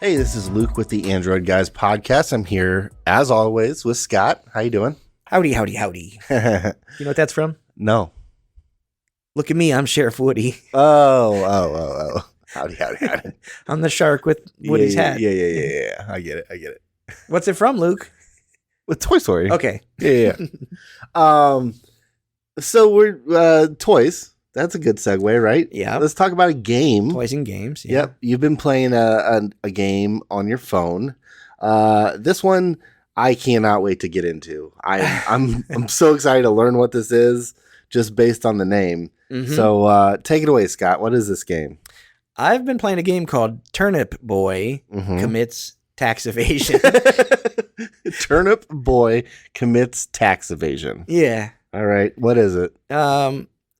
Hey, this is Luke with the Android Guys podcast. I'm here, as always, with Scott. How you doing? Howdy, howdy, howdy. You know what that's from? No. Look at me, I'm Sheriff Woody. Oh. Howdy. I'm the shark with Woody's hat. Yeah. I get it. What's it from, Luke? With Toy Story. Okay. Yeah. So we're toys. That's a good segue, right? Yeah. Let's talk about a game. Toys and games. Yeah. Yep. You've been playing a game on your phone. This one I cannot wait to get into. I'm so excited to learn what this is just based on the name. Mm-hmm. So take it away, Scott. What is this game? I've been playing a game called Turnip Boy Commits Tax Evasion. Turnip Boy Commits Tax Evasion. Yeah. All right. What is it?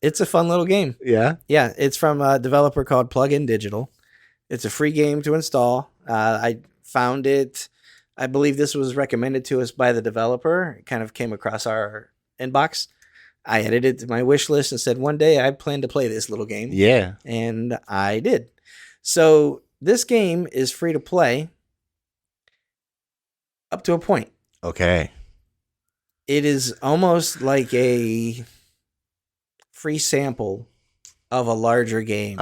It's a fun little game. Yeah? Yeah. It's from a developer called Plug-in Digital. It's a free game to install. I found it. I believe this was recommended to us by the developer. It kind of came across our inbox. I added it to my wish list and said, one day I plan to play this little game. Yeah. And I did. So this game is free to play up to a point. Okay. It is almost like a free sample of a larger game.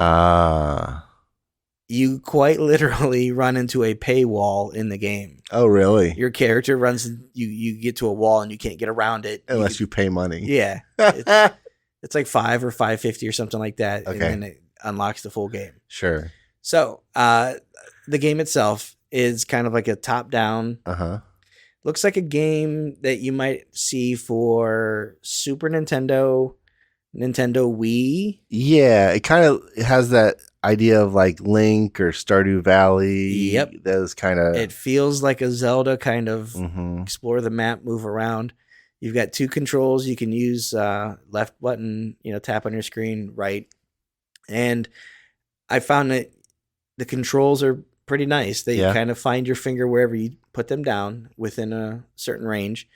You quite literally run into a paywall in the game. Oh, really? Your character runs, you get to a wall and you can't get around it. Unless you pay money. Yeah. It's like $5 or $5.50 or something like that. Okay. And then it unlocks the full game. Sure. So the game itself is kind of like a top-down. Looks like a game that you might see for Super Nintendo, Nintendo Wii. Yeah, it kind of has that idea of like Link or Stardew Valley. Yep. Those kind of. It feels like a Zelda kind of Mm-hmm. explore the map, move around. You've got two controls. You can use left button, tap on your screen, right. And I found that the controls are pretty nice. They kind of find your finger wherever you put them down within a certain range.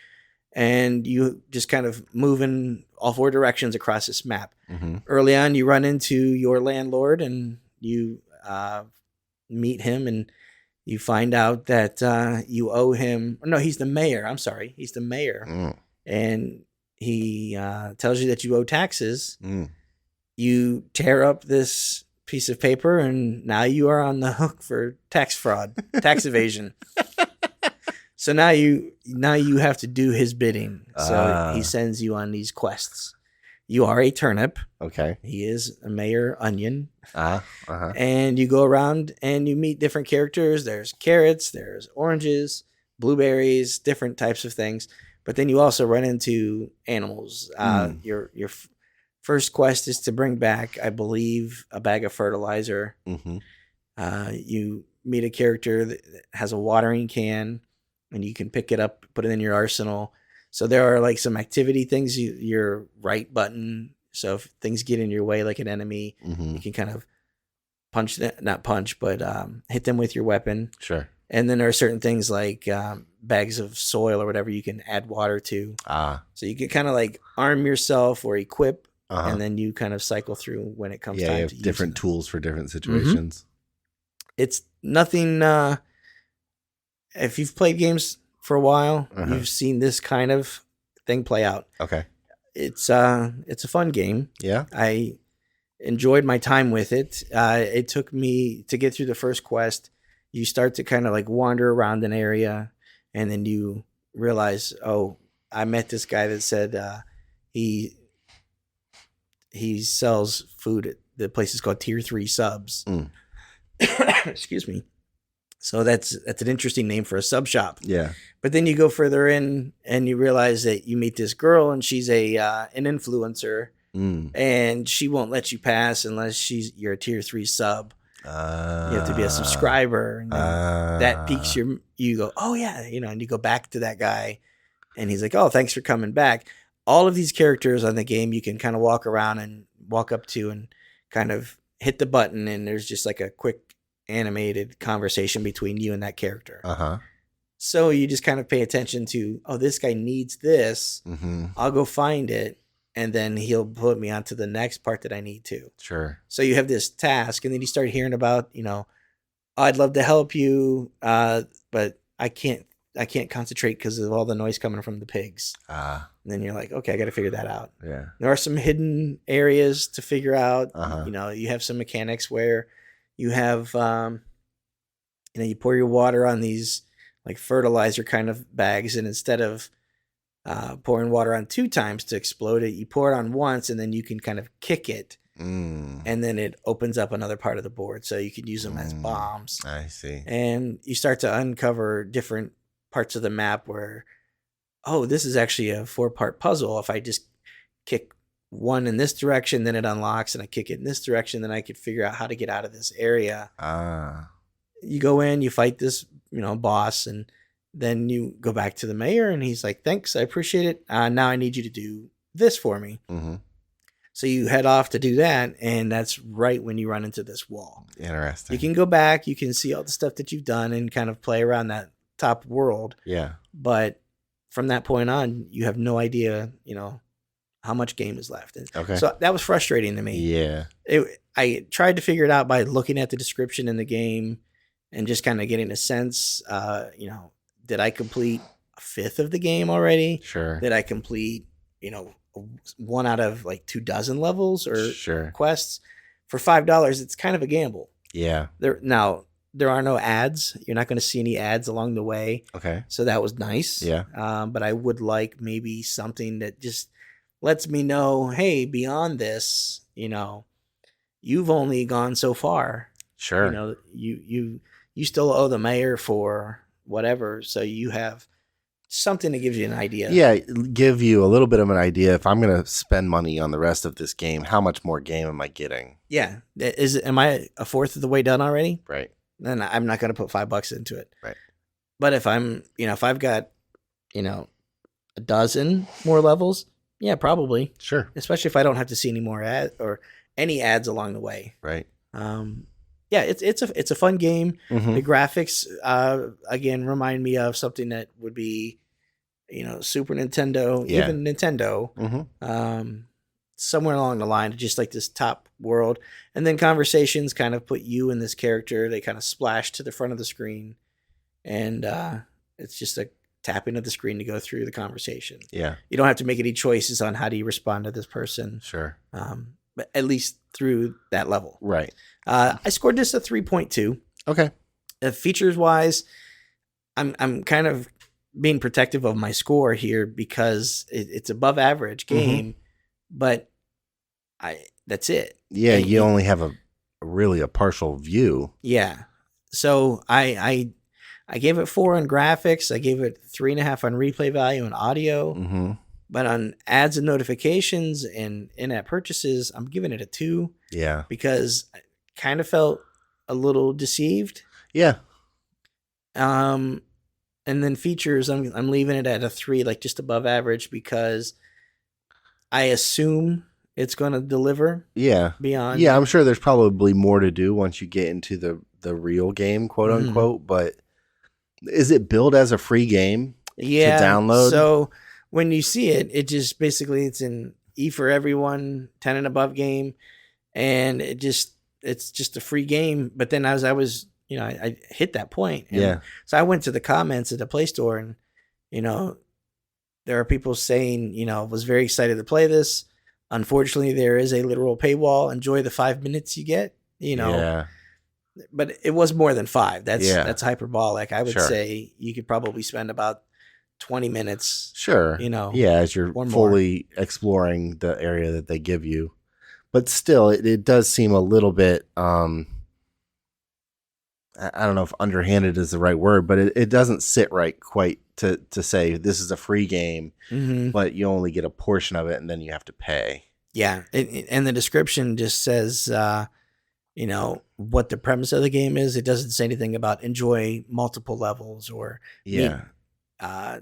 And you just kind of move in all four directions across this map. Mm-hmm. Early on, you run into your landlord and you meet him and you find out that you owe him. No, he's the mayor. I'm sorry. He's the mayor. Mm. And he tells you that you owe taxes. Mm. You tear up this piece of paper and now you are on the hook for tax fraud, tax evasion. So now you have to do his bidding. So he sends you on these quests. You are a turnip. Okay. He is a mayor onion. Uh-huh. And you go around and you meet different characters. There's carrots, there's oranges, blueberries, different types of things. But then you also run into animals. Your first quest is to bring back, I believe, a bag of fertilizer. Mm-hmm. You meet a character that has a watering can. And you can pick it up, put it in your arsenal. So there are like some activity things, your right button. So if things get in your way, like an enemy, you can kind of punch them, not punch, but hit them with your weapon. Sure. And then there are certain things like bags of soil or whatever you can add water to. So you can kind of like arm yourself or equip, and then you kind of cycle through when it comes time you to have use different tools for different situations. It's nothing. If you've played games for a while, you've seen this kind of thing play out. Okay. It's a fun game. Yeah. I enjoyed my time with it. It took me to get through the first quest. You start to kind of like wander around an area and then you realize, oh, I met this guy that said he sells food at the place is called Tier 3 Subs. Excuse me. So that's an interesting name for a sub shop. Yeah. But then you go further in and you realize that you meet this girl and she's an influencer and she won't let you pass unless you're a Tier 3 sub. You have to be a subscriber. And that piques you go, oh yeah, and you go back to that guy and he's like, oh, thanks for coming back. All of these characters on the game, you can kind of walk around and walk up to and kind of hit the button and there's just like a quick animated conversation between you and that character. So you just kind of pay attention to, oh, this guy needs this. I'll go find it. And then he'll put me onto the next part that I need to. Sure. So you have this task and then you start hearing about, I'd love to help you, but I can't concentrate because of all the noise coming from the pigs. And then you're like, okay, I got to figure that out. Yeah. There are some hidden areas to figure out. Uh-huh. You know, you have some mechanics where you have, you pour your water on these like fertilizer kind of bags, and instead of pouring water on 2 times to explode it, you pour it on once, and then you can kind of kick it. And then it opens up another part of the board, so you can use them as bombs. I see. And you start to uncover different parts of the map where, oh, this is actually a 4-part puzzle. If I just kick one in this direction, then it unlocks, and I kick it in this direction, then I could figure out how to get out of this area. You go in, you fight this, boss, and then you go back to the mayor, and he's like, thanks, I appreciate it. Now I need you to do this for me. So you head off to do that, and that's right when you run into this wall. Interesting. You can go back, you can see all the stuff that you've done and kind of play around that top world. Yeah. But from that point on, you have no idea, how much game is left. Okay. So that was frustrating to me. Yeah. I tried to figure it out by looking at the description in the game and just kind of getting a sense, did I complete a fifth of the game already? Sure. Did I complete, 1 out of like 2 dozen levels or quests? For $5, it's kind of a gamble. Yeah. There are no ads. You're not going to see any ads along the way. Okay. So that was nice. Yeah. But I would like maybe something that just lets me know, hey, beyond this, you've only gone so far. Sure. You still owe the mayor for whatever. So you have something that gives you an idea. Yeah, give you a little bit of an idea. If I'm going to spend money on the rest of this game, how much more game am I getting? Yeah. Am I a fourth of the way done already? Right. Then I'm not going to put $5 into it. Right. But if if I've got, a dozen more levels, yeah, probably. Sure. Especially if I don't have to see any more ads or any ads along the way. Right. Yeah, it's a fun game. Mm-hmm. The graphics, again, remind me of something that would be, Super Nintendo, even Nintendo. Mm-hmm. Somewhere along the line, just like this top world. And then conversations kind of put you in this character. They kind of splash to the front of the screen. And it's just a tapping of the screen to go through the conversation. Yeah. You don't have to make any choices on how do you respond to this person. Sure. But at least through that level. Right. I scored this a 3.2. Okay. Features wise, I'm kind of being protective of my score here because it's above average game, but that's it. Yeah, and you only have a partial view. Yeah. So I gave it 4 on graphics. I gave it 3.5 on replay value and audio. Mm-hmm. But on ads and notifications and in-app purchases, I'm giving it a 2. Yeah. Because I kind of felt a little deceived. Yeah. And then features, I'm leaving it at a 3, like just above average, because I assume it's going to deliver. Yeah. Beyond. Yeah, I'm sure there's probably more to do once you get into the real game, quote unquote. But is it billed as a free game to download? So when you see it, it just basically it's an E for everyone, 10 and above game, and it's just a free game. But then as I was, I hit that point. And so I went to the comments at the Play Store, and there are people saying, was very excited to play this. Unfortunately, there is a literal paywall. Enjoy the 5 minutes you get. Yeah. But it was more than 5. That's hyperbolic. I would say you could probably spend about 20 minutes. Sure. As you're fully exploring the area that they give you. But still, it does seem a little bit, I don't know if underhanded is the right word, but it doesn't sit right quite to say this is a free game, but you only get a portion of it and then you have to pay. Yeah. And the description just says, what the premise of the game is. It doesn't say anything about enjoy multiple levels or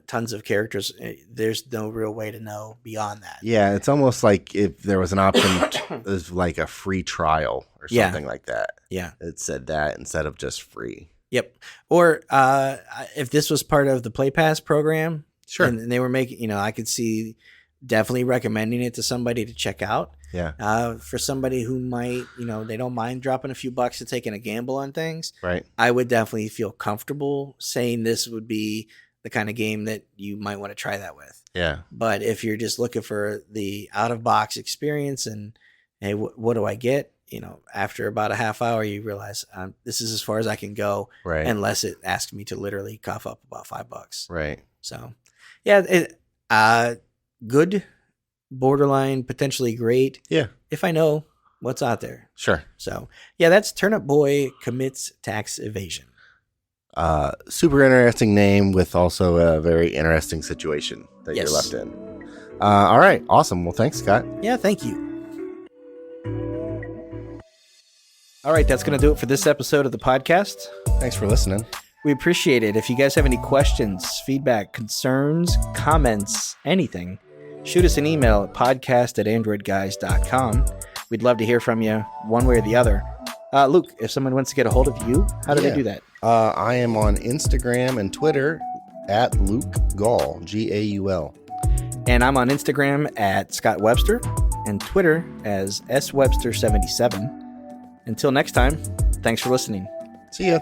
tons of characters. There's no real way to know beyond that. Yeah, it's almost like if there was an option as like a free trial or something like that. Yeah. It said that instead of just free. Yep. Or if this was part of the Play Pass program, sure, and they were making, I could see definitely recommending it to somebody to check out. Yeah. For somebody who might, they don't mind dropping a few bucks and taking a gamble on things. Right. I would definitely feel comfortable saying this would be the kind of game that you might want to try that with. Yeah. But if you're just looking for the out of box experience and, hey, what do I get? After about a half hour, you realize this is as far as I can go, right? Unless it asks me to literally cough up about $5, right? So, yeah, good, borderline, potentially great. Yeah, if I know what's out there. Sure. So, yeah, that's Turnip Boy Commits Tax Evasion. Super interesting name with also a very interesting situation that you're left in. All right, awesome. Well, thanks, Scott. Yeah, thank you. All right, that's going to do it for this episode of the podcast. Thanks for listening. We appreciate it. If you guys have any questions, feedback, concerns, comments, anything, shoot us an email at podcast@AndroidGuys.com. We'd love to hear from you one way or the other. Luke, if someone wants to get a hold of you, how do they do that? I am on Instagram and Twitter at Luke Gaul, Gaul. And I'm on Instagram at Scott Webster and Twitter as SWebster77. Until next time, thanks for listening. See ya.